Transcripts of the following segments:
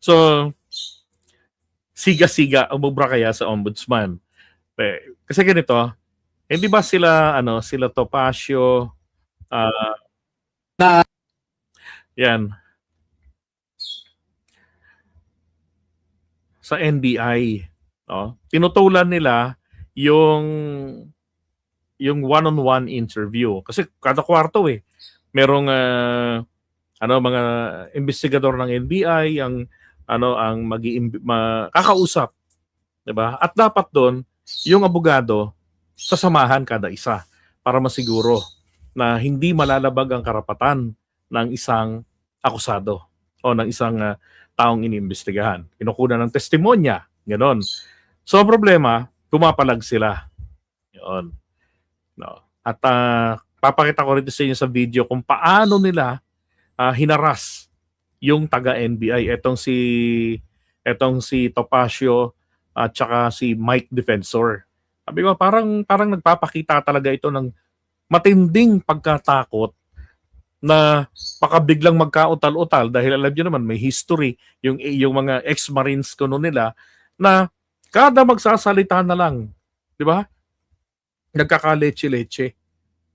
So, siga-siga, umubra kaya sa ombudsman. Kasi ganito, hindi ba sila Topacio, yan, sa NBI, no? Tinutulan nila yung one-on-one interview. Kasi kada kwarto merong mga investigador ng NBI ang kakausap, 'di ba? At dapat doon yung abogado sasamahan kada isa para masiguro na hindi malalabag ang karapatan ng isang akusado o ng isang taong iniimbestigahan. Kinukunan ng testimonya, gano'n. So, ang problema, pumapalag sila. Yun. No. At papakita ko rin sa inyo sa video kung paano nila hinaras yung taga-NBI. Etong si Topacio at saka si Mike Defensor. Sabi ko, parang nagpapakita talaga ito ng matinding pagkatakot na biglang magkautal-utal dahil alam niyo naman may history yung mga ex-Marines kuno nila na kada magsasalita na lang, 'di ba? Nagkakaleche-leche.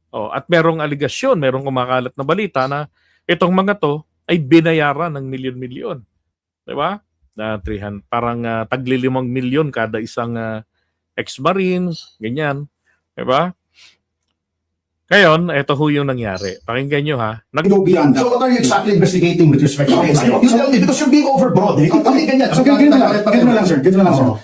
At merong aligasyon, merong kumakalat na balita na itong mga to ay binayaran ng milyon-milyon. 'Di ba? Na 300, parang tagli 5 milyon kada isang ex-Marines, ganyan. 'Di ba? Ngayon, ito ho yung nangyari. Pakinggan nyo ha. Go beyond that. So what are you exactly investigating with respect to this? You tell me, because you're being overbroad. Ganyan. So, ganito na lang, sir.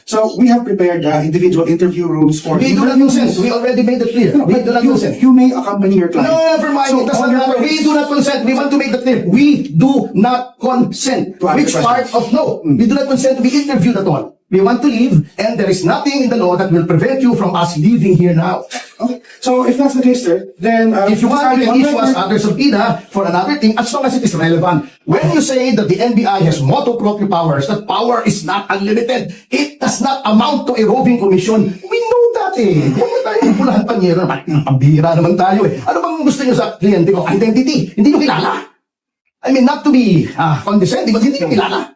So, we have prepared individual interview rooms for... We do not consent. We already made it clear. We do not consent. You may accompany your client. No, never mind. It doesn't matter. We do not consent. We want to make that clear. We do not consent. Which part of no? We do not consent to be interviewed at all. We want to leave, and there is nothing in the law that will prevent you from us leaving here now. Okay. So, if that's the case, sir, then... if you want, you can issue us other subpoena for another thing, as long as it is relevant. When you say that the NBI has motu proprio powers, that power is not unlimited, it does not amount to a roving commission. We know that Huwag na tayo pulahan panyero. Pambihira naman tayo Ano bang gusto nyo sa kliyente ko? Identity. Hindi nyo kilala. I mean, not to be condescending, but hindi nyo kilala.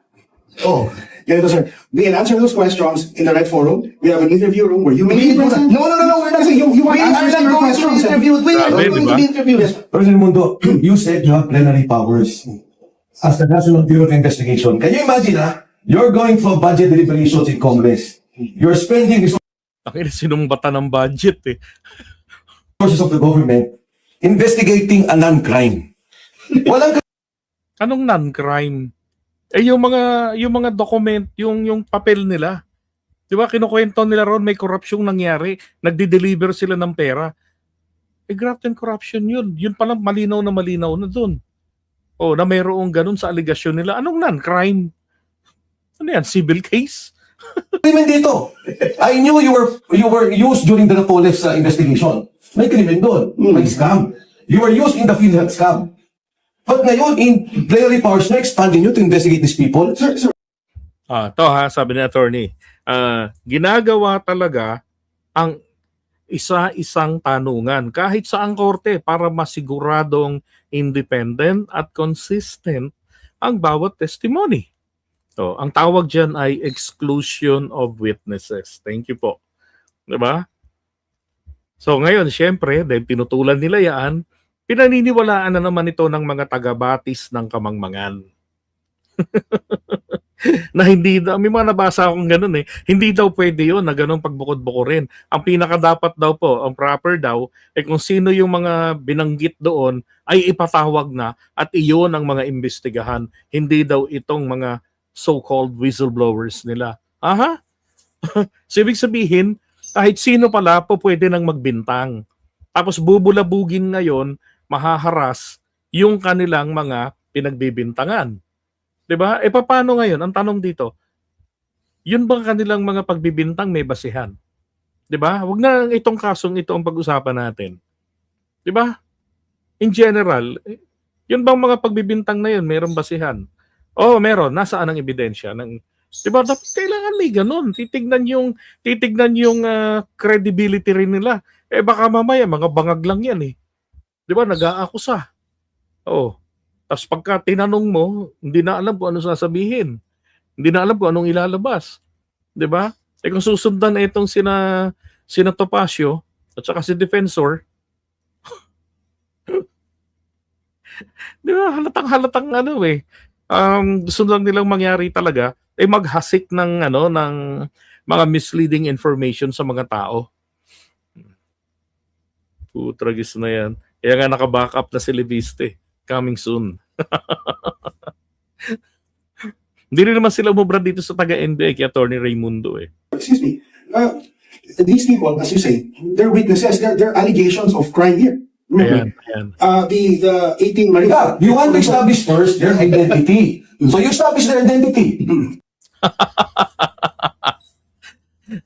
Ganito, sir. We can answer those questions in the Red Forum. We have an interview room where you may... No, we're not. You want We are answers to not your going to be questions. interviewed. We are not Grabe, going diba? to be interviewed. President Mundo, you said you have plenary powers as the National Bureau of Investigation. Can you imagine, you're going for budget deliberations in Congress. You're spending Sinumbatan ng budget resources of the government investigating a non-crime. Walang Anong non-crime? Yung mga document, yung papel nila. 'Di ba kinukuwento nila ron may korupsyong nangyari, nagde-deliver sila ng pera. Graft and corruption 'yun. Yun pa lang malinaw na doon. Na mayroong ganun sa aligasyon nila. Anong non-crime? Ano yan? Civil case? krimen dito. I knew you were used during the Napoles investigation. May krimen doon. May scam. You were used in the PhilHealth scam. But ngayon, in plenary powers na expanding you to investigate these people? Sir, Sabi ni attorney, ginagawa talaga ang isa-isang tanungan kahit sa ang korte para masiguradong independent at consistent ang bawat testimony. Ang tawag dyan ay exclusion of witnesses. Thank you po. Diba? So ngayon, syempre, dahil pinutulan nila yan, pinaniniwalaan na naman ito ng mga taga-batis ng kamangmangan. Na hindi daw, may mga nabasa akong ganun hindi daw pwede yun na ganun pagbukod-bukurin. Ang pinakadapat daw po, ang proper daw, kung sino yung mga binanggit doon ay ipatawag na at iyon ang mga imbestigahan. Hindi daw itong mga so-called whistleblowers nila. So, ibig sabihin, kahit sino pala po pwede nang magbintang. Tapos bubulabugin ngayon, mahaharas yung kanilang mga pinagbibintangan. 'Di ba? Paano ngayon? Ang tanong dito, yun bang kanilang mga pagbibintang may basihan? 'Di ba? Huwag na itong kasong ito ang pag-usapan natin. 'Di ba? In general, yun bang mga pagbibintang na yun, mayroong basihan? Meron. Nasaan ang ebidensya? 'Di ba? Dapat kailangan may ganun. Titignan yung credibility rin nila. Baka mamaya, mga bangag lang yan 'Di ba? Nag-aakusa. Tapos pagka tinanong mo, hindi na alam kung ano sasabihin. Hindi na alam kung anong ilalabas. 'Di ba? Kung susundan itong sina Topacio at saka si Defensor, 'di ba? Halatang gusto lang nilang mangyari talaga maghasik ng ng mga misleading information sa mga tao. Putragis na 'yan. Kaya nga naka-backup na si Leviste. Coming soon. Hindi rin naman sila umubra dito sa taga-NBA kay Attorney Raimundo Excuse me. These people, as you say, they're witnesses. They're allegations of crime here. Ayan, Remember, ayan. the 18 Marines. Yeah, you want to establish first their identity. So you establish their identity.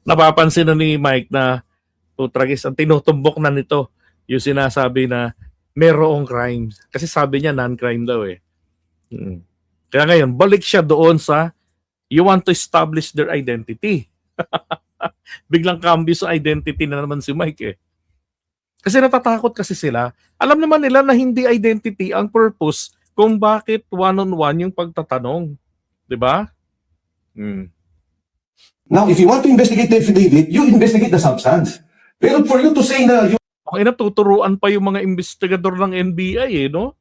Napapansin na ni Mike na putragis ang tinutumbok na nito yung sinasabi na merong crime. Kasi sabi niya non-crime daw Kaya ngayon, balik siya doon sa you want to establish their identity. Biglang cambio sa identity na naman si Mike Kasi natatakot kasi sila. Alam naman nila na hindi identity ang purpose kung bakit one-on-one yung pagtatanong. 'Di ba? Now, if you want to investigate the affidavit, you investigate the substance. Pero for you to say na yung Okay na, tuturuan pa yung mga investigador ng NBI no?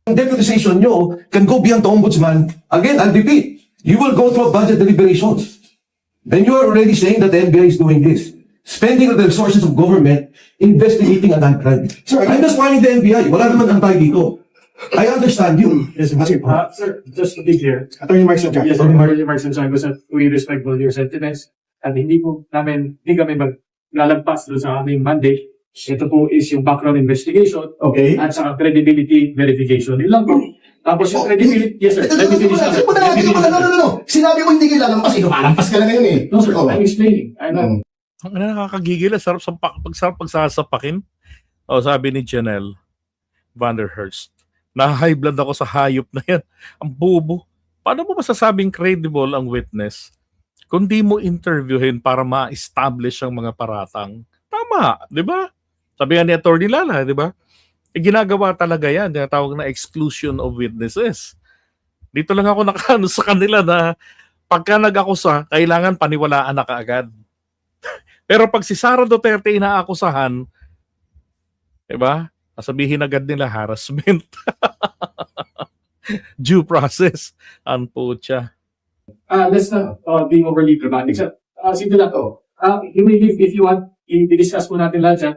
deputization nyo can go beyond the ombudsman, again, I'll repeat, you will go through budget deliberations. Then you are already saying that the NBI is doing this. Spending the resources of government, investigating a non-crime. Sir, I'm just warning the NBI. Wala naman ang tayo dito. I understand you. Yes, Masir. Sir, just to be clear, Attorney Mark Santiago. yes, Attorney Mark Santiago, sir, we respect all your sentiments at hindi kami maglalagpas doon sa aming mandate. Ito po is yung background investigation Okay. at saka credibility verification. Yun lang po. Tapos yung credibility, yes sir, let me finish na, sir. Let me finish na, sir. No. Sinabi mo hindi ka lalampas, lumalampas ka na ngayon No sir, Oh. I'm explaining. I'm not, Ang nakakagigil, sarap pagsasapakin. Sabi ni Janelle Vanderhurst, na-high blood ako sa hayop na yan. Ang bubo. Paano mo masasabing credible ang witness kung di mo interviewin para ma-establish ang mga paratang? Tama, di ba? Sabi nga ni Attorney Lala, di ba? Ginagawa talaga yan, tinatawag na exclusion of witnesses. Dito lang ako nakaano sa kanila na pagka nag-akusa, kailangan paniwalaan na kaagad. Pero pag si Sara Duterte inaakusahan, di ba? Sabihin agad nila harassment. Due process. Ang putya. let's not be overly dramatic, sir. Simple lang to. If you want, i-discuss po natin lahat, sir.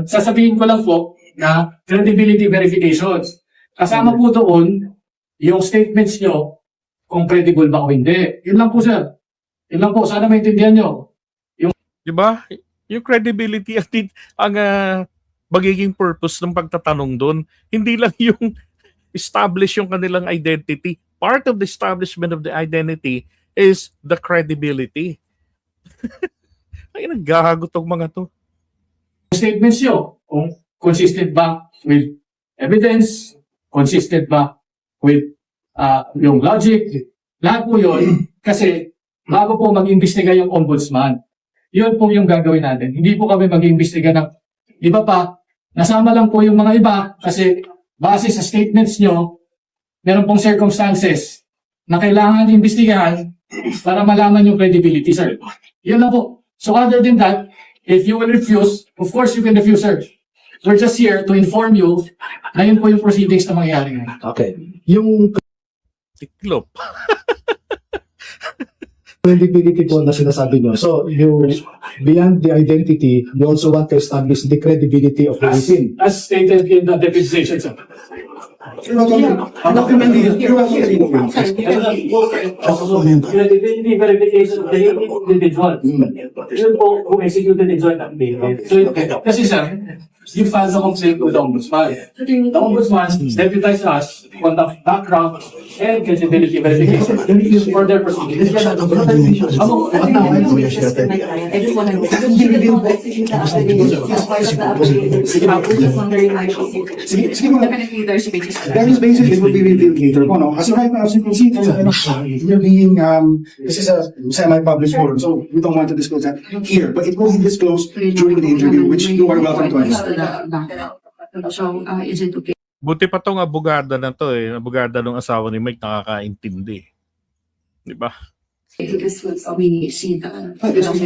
Sasabihin ko lang po na credibility verifications. Kasama po doon yung statements nyo kung credible ba o hindi. Yun lang po, sir. Yun lang po. Sana maintindihan nyo. Di ba? Yung credibility ang magiging purpose ng pagtatanong doon. Hindi lang yung establish yung kanilang identity. Part of the establishment of the identity is the credibility. Ay, naggahagot tong mga to. Statements nyo kung consistent ba with evidence, consistent ba with yung logic, lahat po yun. Kasi bago po mag-imbestiga yung ombudsman, yun po yung gagawin natin. Hindi po kami mag-imbestiga ng iba pa. Nasama lang po yung mga iba kasi base sa statements nyo, meron pong circumstances na kailangan imbestigahan para malaman yung credibility, sir. Yun lang po. So other than that, if you will refuse, of course you can refuse, sir. We're just here to inform you na yun po yung proceedings na mangyayari ngayon. Okay. Yung Tiklop. credibility po na sinasabi nyo. So, you, beyond the identity, you also want to establish the credibility of the within. As stated in the deputization, sir. You're welcome. You're welcome. Credibility verification of the individual. Yun po who executed the joint affidavit. So, kasi sir, you filed a complaint with the ombudsman. The ombudsman deputized us to conduct background and credibility verification for their proceedings. I just want to That is basically what we revealed later po, no? As of right now, as you can see, we're being, this is a semi-public forum, so we don't want to disclose that here, but it will be disclosed during the interview, which you are welcome to understand. So, agent okay. Buti pa tong abogada na to abogada ng asawa ni Mike nakakaintindi. Di ba? This was, we see the. But no,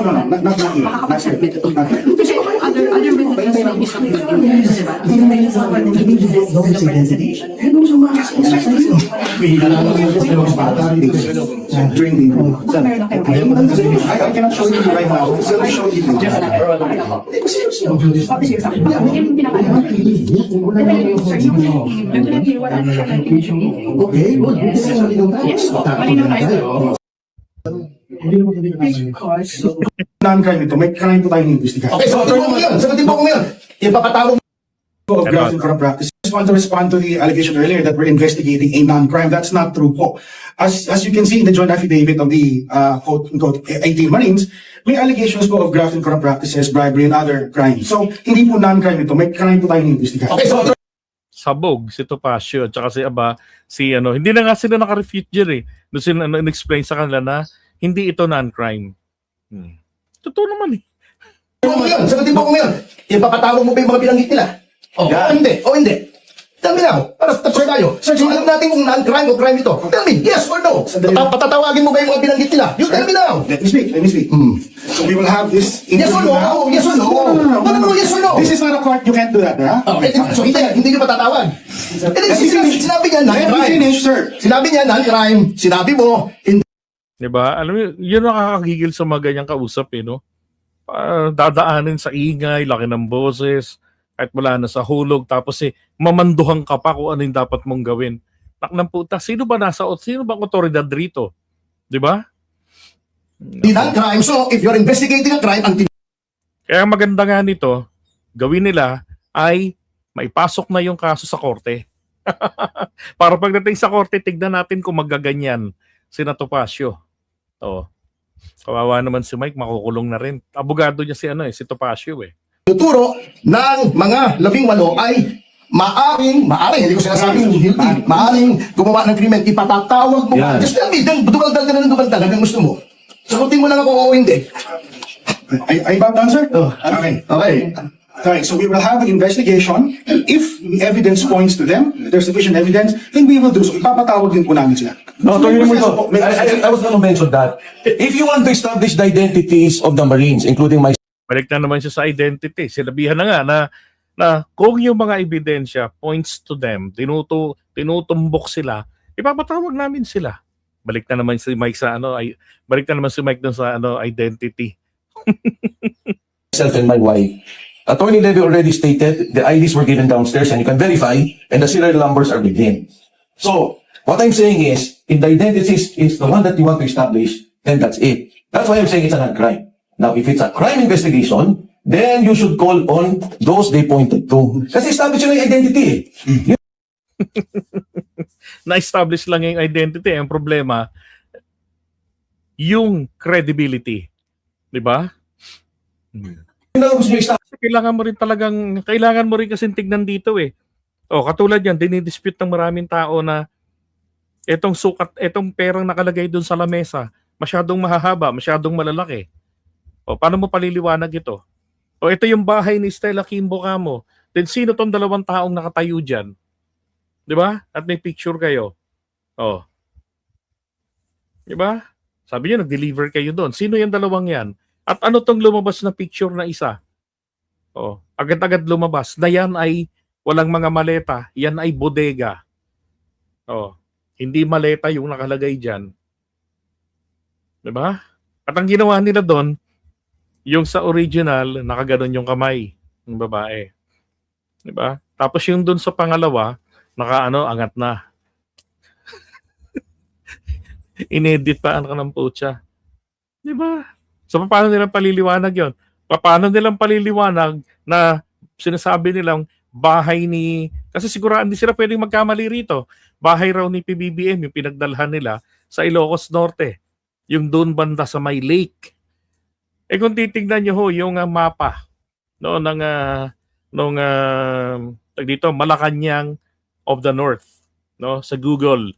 no, not here. Not here. Not here. Kasi other witnesses may be some During the I cannot show you right now. I'll show you. Okay, Non-crime ito. May crime po tayong investigahan. Okay, so sagutin mo ngayon. Sagutin mo ko ngayon. Ipapatawag Of graft and corrupt practice. I just want to respond to the allegation earlier that we're investigating a non-crime. That's not true po. As you can see in the joint affidavit of the quote-unquote 18 Marines, may allegations po of graft and corrupt practices, bribery, and other crimes. So, hindi po non-crime ito. May crime po tayong investigahan. Okay, so Sabog, si Topacio, at saka si Aba, hindi na nga sila naka-refute dyan eh. Doon sila in-explain sa kanila na hindi ito non-crime. Totoo naman eh. sagutin mo ko ngayon. Ipapatawag mo ba yung mga binanggit nila? O hindi, o hindi. Tell me now, para tapos tayo. So alam natin kung non-crime o crime ito. Tell me, yes or no? Patatawagin mo ba yung mga binanggit nila? You tell me now. Let me speak. So we will have this Yes or interview now. no? Yes or no? No, yes or no? This is not a court. You can't do that, huh? So hindi nyo patatawag. Sinabi niya Let me non-crime. finish, sir. Sinabi niya non-crime. Sinabi mo, hindi. Diba? Alam mo, yun ang nakakagigil sa mga ganyang kausap eh, no? Dadaanin sa ingay, laki ng boses, kahit wala na sa hulog, tapos mamanduhan ka pa kung ano yung dapat mong gawin. Naknang puta, sino ba bang otoridad rito? Diba? Non-crime. So if you're investigating a crime, ang Kaya maganda nga nito, gawin nila ay maipasok na yung kaso sa korte. Para pagdating sa korte, tignan natin kung magaganyan si Topacio. Oo. Kawawa naman si Mike, makukulong na rin. Abogado niya si Topacio eh. tuturo ng mga 18 ay maaring, hindi ko sinasabing guilty, maaring gumawa ng krimen, ipatatawag mo. Yan. Just tell me, dumaltal ka na ng dumaltal hanggang gusto mo. Sagutin mo lang ako o hindi. Are you about to answer? Okay. Okay. Alright, so we will have an investigation. If the evidence points to them, there's sufficient evidence, then we will do so. Ipapatawag din po namin sila. No, Attorney Remundo, I was going to mention that. If you want to establish the identities of the Marines, including my Balik na naman siya sa identity. Sinabihan na nga na kung yung mga ebidensya points to them, tinutumbok sila, ipapatawag namin sila. Balik na naman si Mike dun sa identity. myself and my wife, Attorney Levy already stated the IDs were given downstairs and you can verify and the serial numbers are within. So, what I'm saying is, if the identity is the one that you want to establish, then that's it. That's why I'm saying it's a non-crime. Now, if it's a crime investigation, then you should call on those they pointed to. Kasi establish yun yung identity eh. Na-establish lang yung identity. Ang problema, yung credibility. Di ba? Yun ang gusto nyo establish. Kasi kailangan mo rin kasi tignan dito eh. Katulad yan, dinidispute ng maraming tao na etong perang nakalagay dun sa lamesa, masyadong mahahaba, masyadong malalaki. Paano mo paliliwanag ito? Ito yung bahay ni Stella Kimbo Camo. Then sino tong 2 taong nakatayo dyan? Di ba? At may picture kayo. Di ba? Sabi niyo, nag-deliver kayo doon. Sino yung 2 yan? At ano tong lumabas na picture na isa? Agad-agad lumabas na yan ay walang mga maleta. Yan ay bodega. Hindi maleta yung nakalagay dyan. Di ba? At ang ginawa nila doon, yung sa original, nakaganon yung kamay ng babae. Diba? Tapos yung dun sa pangalawa, angat na. Inedit pa ka ng putya. Diba? So, paano nilang paliliwanag yon? Paano nilang paliliwanag na sinasabi nilang bahay ni... Kasi siguraan din sila pwedeng magkamali rito. Bahay raw ni PBBM, yung pinagdalhan nila sa Ilocos Norte. Yung doon banda sa may lake. Kung titignan nyo yung mapa nung Malacanang of the North, sa Google,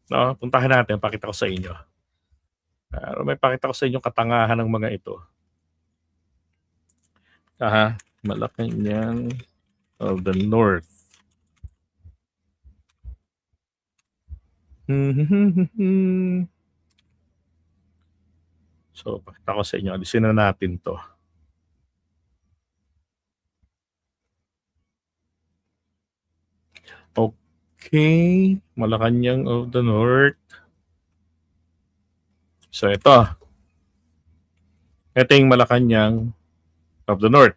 puntahan natin, pakita ko sa inyo. May pakita ko sa inyo katangahan ng mga ito. Malacanang of the North. So, pakita ko sa inyo. Alisin na natin to. Okay. Malacanang of the North. So, ito. Ito yung Malacanang of the North.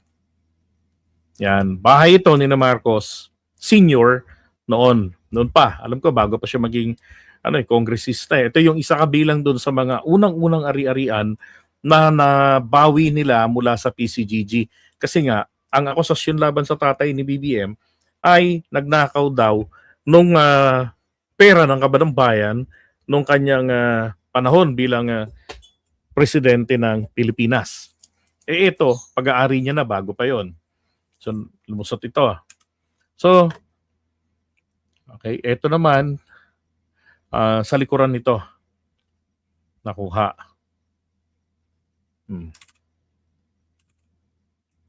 Yan. Bahay ito ni na Marcos Senior noon. Noon pa. Alam ko, bago pa siya maging kongresista. Ito yung isa kabilang doon sa mga unang-unang ari-arian na nabawi nila mula sa PCGG. Kasi nga, ang akusasyon laban sa tatay ni BBM ay nagnakaw daw nung pera ng Kabanang Bayan nung kanyang panahon bilang presidente ng Pilipinas. Ito, pag-aari niya na bago pa yon. So, lumusot ito. So, okay, ito naman, sa likuran nito, nakuha.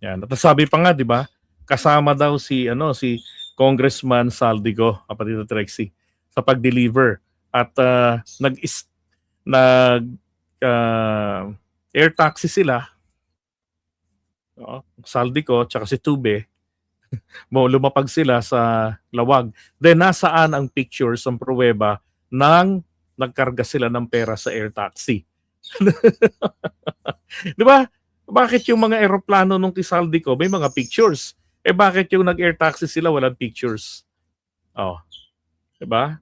Yan. At sabi pa nga, di ba, kasama daw si Congressman Saldico, kapatid na Trexie, sa pag-deliver. At air taxi sila, Saldico, tsaka si Tube, lumapag sila sa Lawag. Then, nasaan ang pictures, ang pruweba, nang nagkarga sila ng pera sa air taxi. Di ba? Bakit yung mga eroplano nung Tisaldico may mga pictures? Bakit yung nag-air taxi sila walang pictures? Di ba?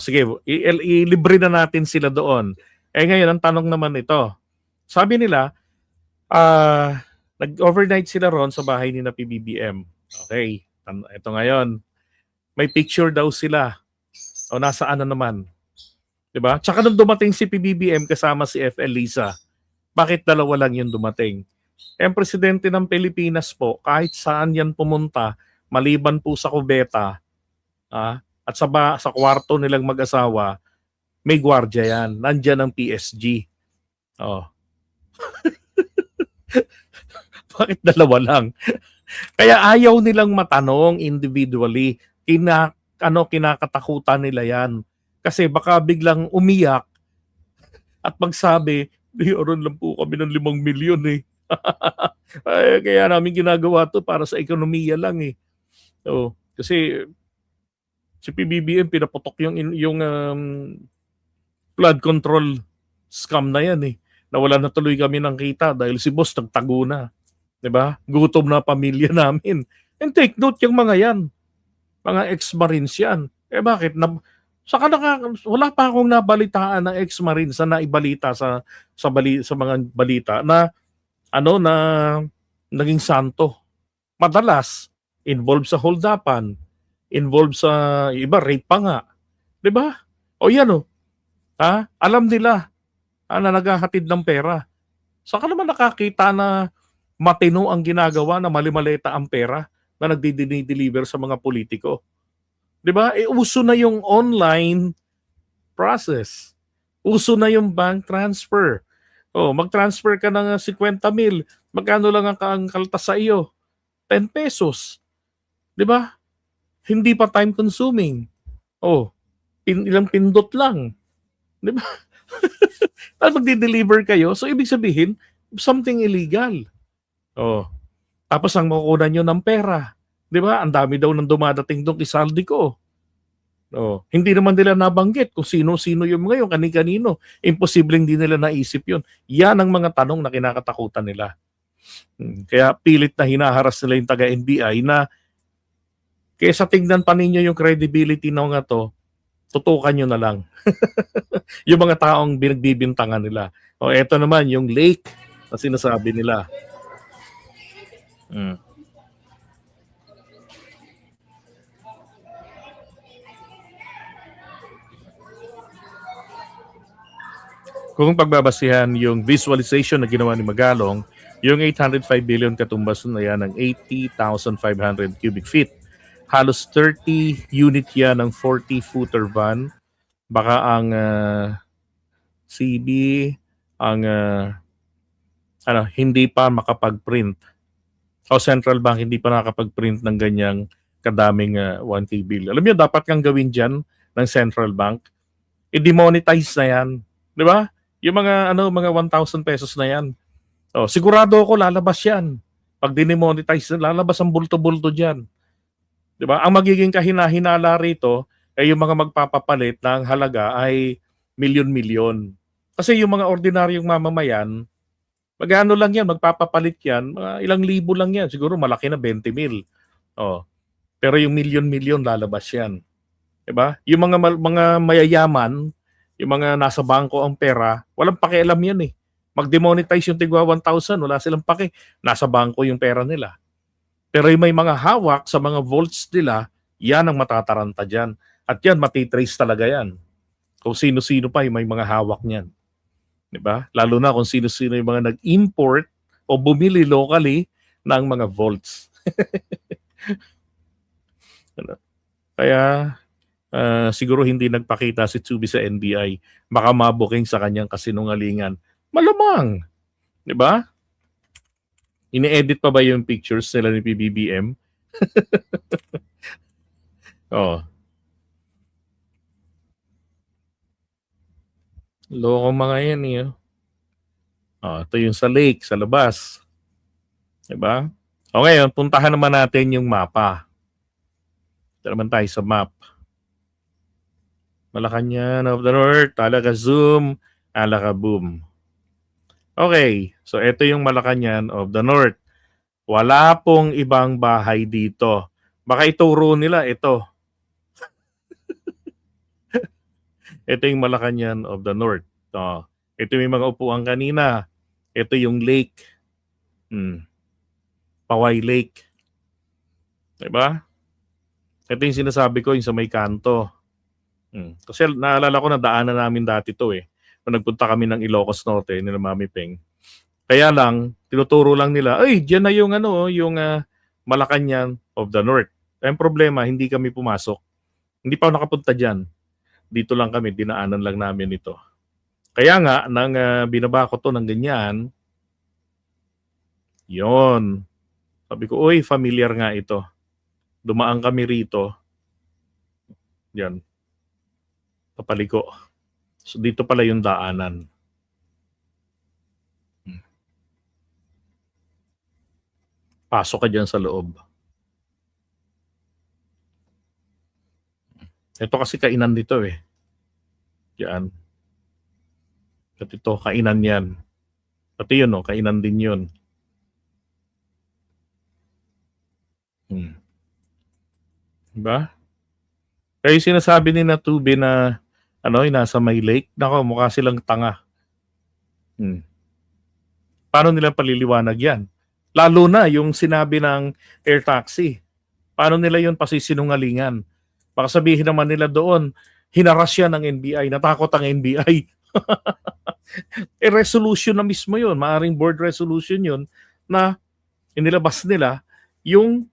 Sige, ilibre na natin sila doon. Ngayon, ang tanong naman ito. Sabi nila, nag-overnight sila ron sa bahay ni na PBBM. Okay. Ito ngayon. May picture daw sila. Nasaan na naman? Diba? Tsaka nung dumating si PBBM kasama si FL Lisa, bakit dalawa lang yung dumating? Ang presidente ng Pilipinas po, kahit saan yan pumunta, maliban po sa kubeta, at sa kwarto nilang mag-asawa, may gwardiya yan. Nandyan ang PSG. Bakit dalawa lang? Kaya ayaw nilang matanong individually. Kinakatakutan nila yan. Kasi baka biglang umiyak at magsabi, mayroon lang po kami ng 5 milyon eh. Kaya namin ginagawa to para sa ekonomiya lang eh. Kasi si PBBM pinaputok yung flood control scam na yan eh. Nawala na tuloy kami ng kita dahil si boss nagtago na. 'Di ba? Gutom na pamilya namin. And take note yung mga yan. Mga ex-marines yan. Bakit? Wala pa akong nabalitaan ng ex-marines na naibalita sa mga balita na na naging santo. Madalas involved sa holdapan, involved sa iba rape pa nga. 'Di ba? Yan alam nila na naghahatid ng pera. Saka naman nakakita na matino ang ginagawa na mali-maleta ang pera na nagdi-deliver sa mga politiko. 'Di ba? Uso na yung online process. Uso na yung bank transfer. Mag-transfer ka ng 50 mil. Magkano lang ang kaltas sa iyo? 10 pesos. 'Di ba? Hindi pa time consuming. Ilang pindot lang. 'Di ba? Tapos magdi-deliver kayo. So ibig sabihin, something illegal. Tapos ang makukuha nyo ng pera. 'Di ba? Ang dami daw nang dumadating doon kay Saldico. Hindi naman nila nabanggit kung sino-sino yung mga yun, kani-kanino. Imposibleng di nila naisip yun. Yan ang mga tanong na kinakatakutan nila. Kaya pilit na hinaharas nila yung taga-NBI na kaysa tingnan pa ninyo yung credibility ng mga to, tutukan nyo na lang. Yung mga taong binagbibintangan nila. Eto naman, yung lake na sinasabi nila. Kung pagbabasihan yung visualization na ginawa ni Magalong, yung 805 billion katumbas na yan ng 80,500 cubic feet. Halos 30 unit yan ng 40-footer van. Baka ang CB, ang hindi pa makapag-print. Central Bank hindi pa nakapag-print ng ganyang kadaming 1K bill. Alam niyo, dapat kang gawin dyan ng Central Bank i-demonetize na yan. Di ba? Yung mga 1,000 pesos na yan. Oh, sigurado ako lalabas yan. Pag dinemonetize, lalabas ang bulto-bulto dyan. Di ba? Ang magiging kahina-hinala rito ay yung mga magpapapalit ng halaga ay milyon-milyon. Kasi yung mga ordinaryong mamamayan, magkano lang yan, magpapapalit yan, mga ilang libo lang yan. Siguro malaki na 20,000. Oh. Pero yung milyon-milyon lalabas yan. Diba? Yung mga mayayaman, yung mga nasa bangko ang pera, walang pakialam yan eh. Mag-demonetize yung tigwa 1,000, wala silang paki. Nasa bangko yung pera nila. Pero yung may mga hawak sa mga vaults nila, yan ang matataranta dyan. At yan, matitrace talaga yan. Kung sino-sino pa yung may mga hawak niyan. Diba? Lalo na kung sino-sino yung mga nag-import o bumili locally ng mga vaults. Kaya siguro hindi nagpakita si Tsubi sa NBI. Baka mabuking sa kanyang kasinungalingan. Malamang. Di ba? Ini-edit pa ba yung pictures nila ni PBBM? Oh. Loko mga yan eh. Oh, ito yung sa lake, sa labas. Di ba? O ngayon, puntahan naman natin yung mapa. Ito naman tayo sa map. Malacanang of the North, Alaga Zoom, Alaga Boom. Okay, so ito yung Malacanang of the North. Wala pong ibang bahay dito. Baka ituro nila ito. Ito yung Malacanang of the North. Oh, ito yung mga upuan kanina. Ito yung lake. Paway Lake. Diba? Ito yung sinasabi ko, yung sa may kanto. Kasi naalala ko na daanan namin dati to eh. Nung nagpunta kami ng Ilocos Norte, nila Mami Peng. Kaya lang, tinuturo lang nila, ay, diyan na yung yung Malacanang of the North. Ang problema, hindi kami pumasok. Hindi pa ako nakapunta dyan. Dito lang kami, dinaanan lang namin ito. Kaya nga, nang binaba ko to ng ganyan, yon. Sabi ko, uy, familiar nga ito. Dumaan kami rito. Yan. Papaliko. So, dito pala yung daanan. Pasok ka dyan sa loob. Ito kasi kainan dito eh. Yan. At ito, kainan yan. Pati yun, no? Kainan din yun. Diba? Kaya yung sinasabi ni Natubi na yung nasa may lake, nako, mukha silang tanga. Paano nila paliliwanag yan? Lalo na yung sinabi ng air taxi. Paano nila yun pasisinungalingan? Baka sabihin naman nila doon, hinaras yan ng NBI, natakot ang NBI. Resolution na mismo yun, maaring board resolution yun, na inilabas nila yung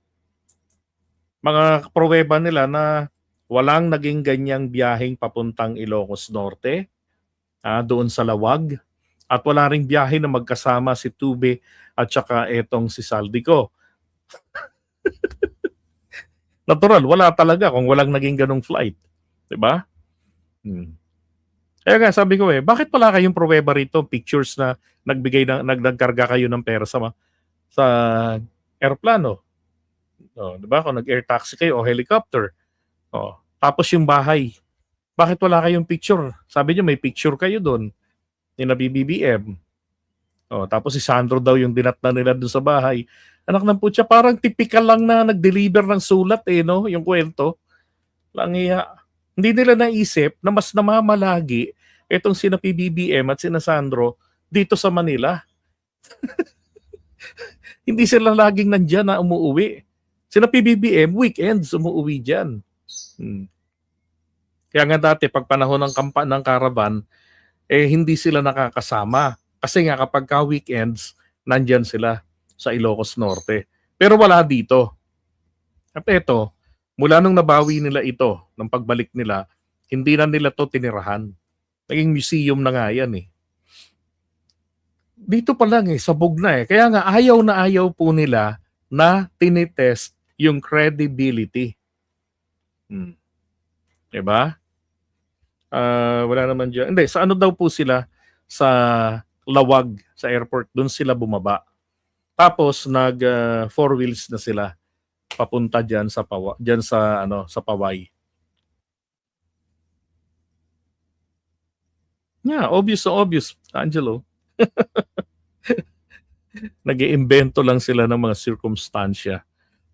mga pruweba nila na walang naging ganyang biyaheng papuntang Ilocos Norte, doon sa Lawag, at wala ring biyahe na magkasama si Tube at saka etong si Saldico. Natural, wala talaga kung walang naging ganong flight. Diba? Kaya nga, sabi ko bakit pala kayong pruweba rito, pictures na nagkarga kayo ng pera sa aeroplano? Diba? Kung nag-air taxi kayo o helicopter. Tapos yung bahay. Bakit wala kayong picture? Sabi niyo may picture kayo doon. Ni na BBM. Tapos si Sandro daw yung dinatna nila doon sa bahay. Anak ng putya, parang typical lang na nag-deliver ng sulat no? Yung kwento. Hindi nila naisip na mas namamalagi itong sina PBBM at sina Sandro dito sa Manila. Hindi sila laging nandyan na umuuwi. Sina PBBM, weekends umuuwi dyan. Kaya nga dati, pag panahon ng caravan, hindi sila nakakasama. Kasi nga kapag weekends, nandyan sila sa Ilocos Norte. Pero wala dito. At ito, mula nung nabawi nila ito, ng pagbalik nila, hindi na nila to tinirahan. Naging museum na nga yan Dito pa lang sabog na Kaya nga ayaw na ayaw po nila na tinitest yung credibility. Diba? Wala naman diyan. Hindi, sa ano daw po sila, sa Lawag, sa airport, doon sila bumaba. Tapos four wheels na sila papunta diyan sa diyan sa ano, sa Paway. Yeah, obvious na obvious, Angelo. Nag-iimbento lang sila ng mga sirkumstansya.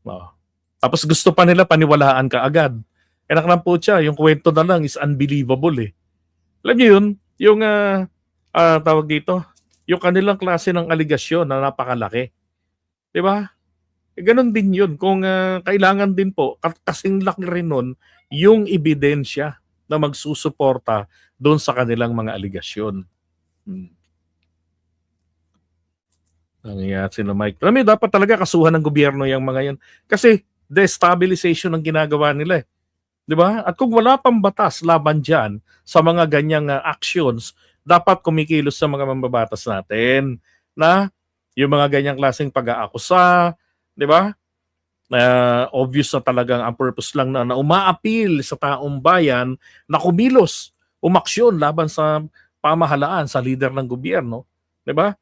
Oo. Tapos gusto pa nila paniwalaan ka agad. Anak ng putya, yung kwento na lang is unbelievable eh. Alam niyo yun, yung tawag dito, yung kanilang klase ng aligasyon na napakalaki. 'Di ba? Ganon din yun. Kung kailangan din po, kasing laki rin nun, yung ebidensya na magsusuporta doon sa kanilang mga aligasyon. Nangyayari sila Mike. Alam mo, dapat talaga kasuhan ng gobyerno yung mga yan. Kasi destabilization ang ginagawa nila eh. 'Di ba? At kung wala pang batas laban diyan sa mga ganyang actions, dapat kumikilos sa mga mambabatas natin na yung mga ganyang klaseng pag-aakusa, 'di ba? Na obvious na talagang ang purpose lang na umaapil sa taong bayan na kumilos, umaksyon laban sa pamahalaan, sa leader ng gobyerno, 'di ba?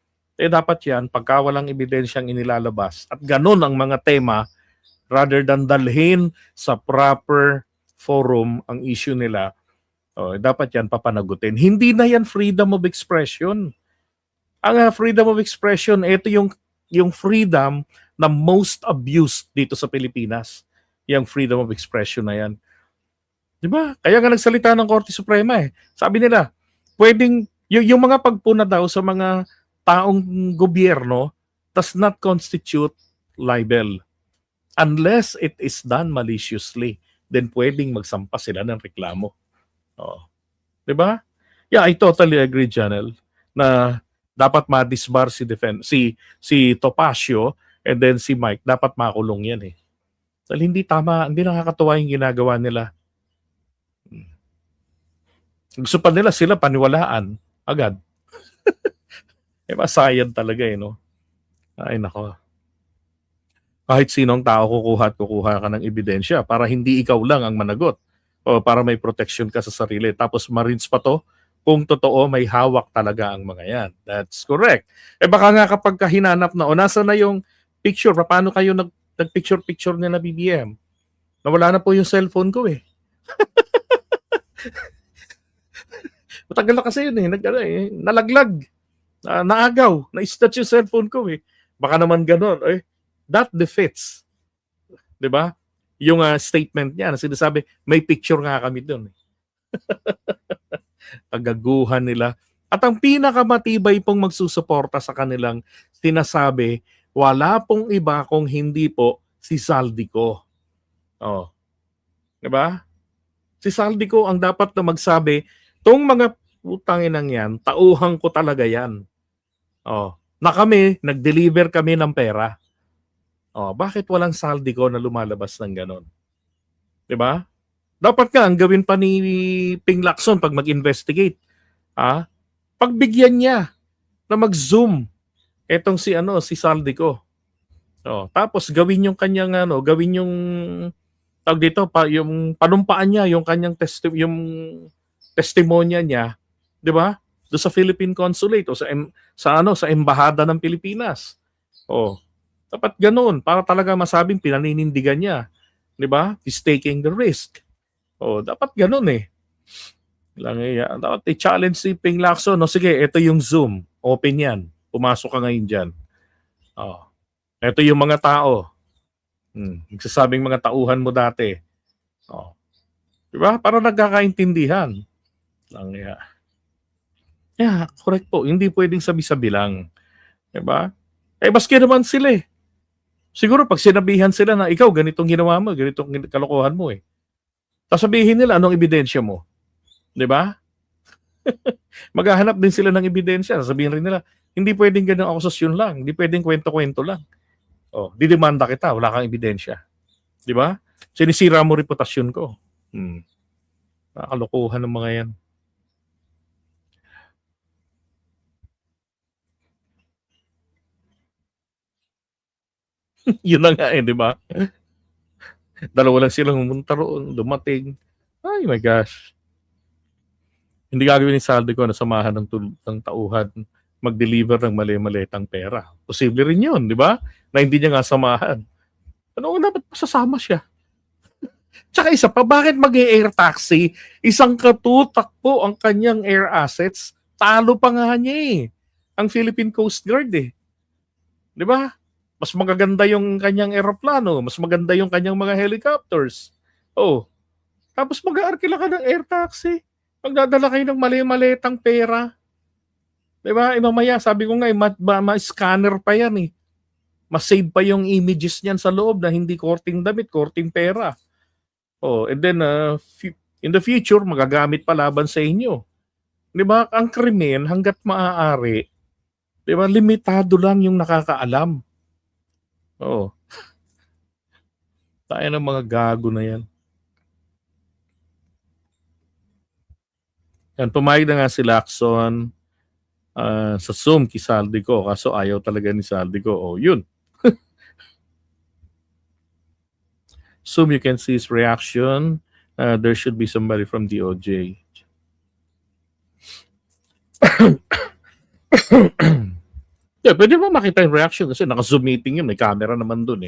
Dapat yan, pagka walang ebidensyang inilalabas at ganun ang mga tema, rather than dalhin sa proper forum ang issue nila, dapat yan papanagutin. Hindi na yan freedom of expression. Ang freedom of expression, ito yung freedom na most abused dito sa Pilipinas. Yung freedom of expression na yan. Di ba? Kaya nga nagsalita ng Korte Suprema eh. Sabi nila, pwedeng, yung mga pagpuna daw sa mga taong gobyerno does not constitute libel unless it is done maliciously. Then pwedeng magsampa sila ng reklamo. Oh. 'Di ba? Yeah, I totally agree, Janel, na dapat ma-disbar si Topacio and then si Mike, dapat makulong yan eh. Dahil hindi tama, hindi nakakatuwa yung ginagawa nila. Gusto pa nila sila paniwalaan agad. Sayang talaga eh, no? Ay, nako. Kahit sinong tao kukuha ka ng ebidensya para hindi ikaw lang ang managot o para may protection ka sa sarili. Tapos marins pa to kung totoo may hawak talaga ang mga yan. That's correct. Baka nga kapag hinanap na, nasa na yung picture, paano kayo nag-picture-picture nila BBM? Nawala na po yung cellphone ko eh. Matagal na kasi yun eh. Nalaglag. Naagaw, na-snatch yung cellphone ko eh. Baka naman gano'n. That defeats, 'di ba? Yung statement niya na sinasabi, may picture nga kami doon. Kagaguhan nila. At ang pinakamatibay pong magsusuporta sa kanilang sinasabi, wala pong iba kung hindi po si Saldico. 'Di ba? Si Saldico ang dapat na magsabi, tong mga utanginang yan, tauhan ko talaga yan. Na kami, nag-deliver kami ng pera. Bakit walang Saldico na lumalabas ng ganon? 'Di ba? Dapat nga ang gawin pa ni Ping Lacson pag mag-investigate. Pagbigyan niya na mag-zoom etong si Saldico. Tapos gawin yung kanyang gawin yung tawag dito yung panumpaan niya, yung kanyang yung testimonya niya, 'di ba? Do sa Philippine Consulate o sa embahada ng Pilipinas. Dapat ganoon para talaga masabing pinaninindigan niya, 'di ba? He's taking the risk. Dapat ganoon eh. Dapat i-challenge si Ping Lacson. Sige, ito yung Zoom. Open yan. Pumasok ka ngayon dyan. Ito yung mga tao. Nagsasabing mga tauhan mo dati. Di ba? Para nagkakaintindihan. Correct po. Hindi pwedeng sabi-sabi lang. Di ba? Baski naman sila eh. Siguro pag sinabihan sila na ikaw ganitong ginawa mo, ganitong kalokohan mo eh. Sasabihin nila anong ebidensya mo. 'Di ba? Maghahanap din sila ng ebidensya. Sasabihin rin nila, hindi pwedeng ganung akusasyon lang, hindi pwedeng kwento-kwento lang. Didemanda kita, wala kang ebidensya. 'Di ba? Sinisira mo reputasyon ko. Nakakalokohan ng mga 'yan. Yun na nga eh, di ba? Dalawa lang silang pumunta roon, dumating. Ay my gosh. Hindi gagawin ni Saldico na samahan ng tauhan mag-deliver ng mali-malitang pera. Posible rin yun, di ba? Na hindi niya nga samahan. Ano dapat pasasama siya? Tsaka isa pa, bakit mag-air taxi? Isang katutak po ang kanyang air assets. Talo pa nga niya ang Philippine Coast Guard Di ba? Mas magaganda yung kanyang eroplano, mas maganda yung kanyang mga helicopters. Oh. Tapos mag-aarkila ka ng air taxi. Magdadala kayo ng mali-malitang pera. Di ba? Mamaya, sabi ko nga, ma-scanner pa yan Mas-save pa yung images niyan sa loob na hindi korting damit, korting pera. Oh, and then, in the future, magagamit pa laban sa inyo. Di ba? Ang krimen, hanggat maaari, di ba, limitado lang yung nakakaalam. Oo. Tayo ng mga gago na yan. Yan, pumayag na nga si Lacson sa Zoom kay Saldico, kaso ayaw talaga ni Saldico. Oh, yun. Zoom, you can see his reaction. There should be somebody from DOJ. Yeah, pwede mo makita yung reaction kasi naka-zoom meeting yun. May camera naman dun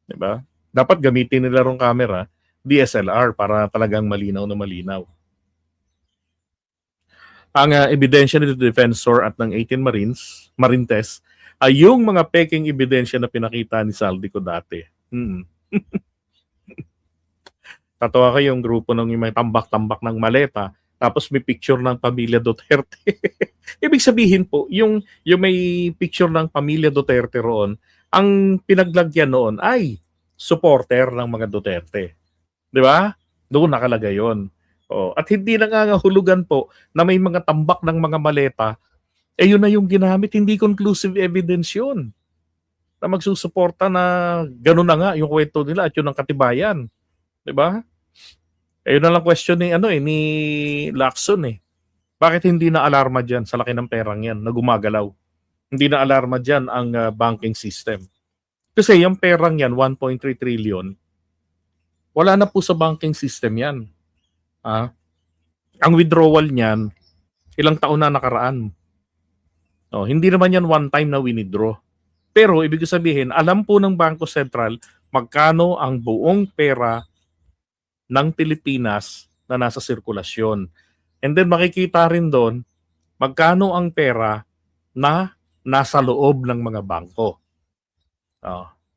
Diba? Dapat gamitin nila rong camera, DSLR, para talagang malinaw na malinaw. Ang ebidensya nito defensor at ng 18 Marintes ay yung mga peking ebidensya na pinakita ni Saldico dati. Tatawa kayo yung grupo ng may tambak-tambak ng maleta, tapos may picture ng pamilya Duterte. Ibig sabihin po, yung may picture ng pamilya Duterte roon, ang pinaglagyan noon ay supporter ng mga Duterte. Di ba? Doon nakalagay yun. At hindi nangangahulugan po na may mga tambak ng mga maleta, yun na yung ginamit, hindi conclusive evidence yun. Na magsusuporta na gano'n na nga yung kwento nila at yun ang katibayan. Di ba? Yun na lang question ni Lacson Bakit hindi na alarma dyan sa laki ng perang yan na gumagalaw? Hindi na alarma dyan ang banking system. Kasi yung perang yan, 1.3 trillion, wala na po sa banking system yan. Ang withdrawal niyan, ilang taon na nakaraan. Hindi naman yan one time na winidraw. Pero ibig sabihin, alam po ng Bangko Sentral magkano ang buong pera ng Pilipinas na nasa sirkulasyon. And then makikita rin doon magkano ang pera na nasa loob ng mga bangko.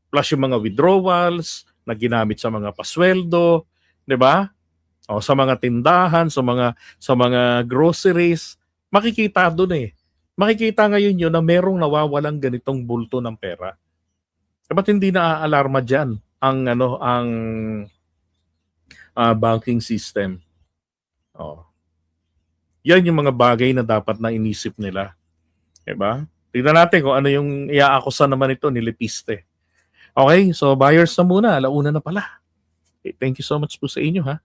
Plus yung mga withdrawals na ginamit sa mga pasweldo, 'di ba? Sa mga tindahan, sa mga groceries, makikita doon Makikita ngayon yun na merong nawawalang ganitong bulto ng pera. Ba't hindi na-alarma diyan ang banking system? Yan yung mga bagay na dapat na inisip nila. Diba? Tignan natin kung ano yung iaakusa naman ito ni Lepiste. Okay, so buyers na muna. Alauna na pala. Okay, thank you so much po sa inyo, ha?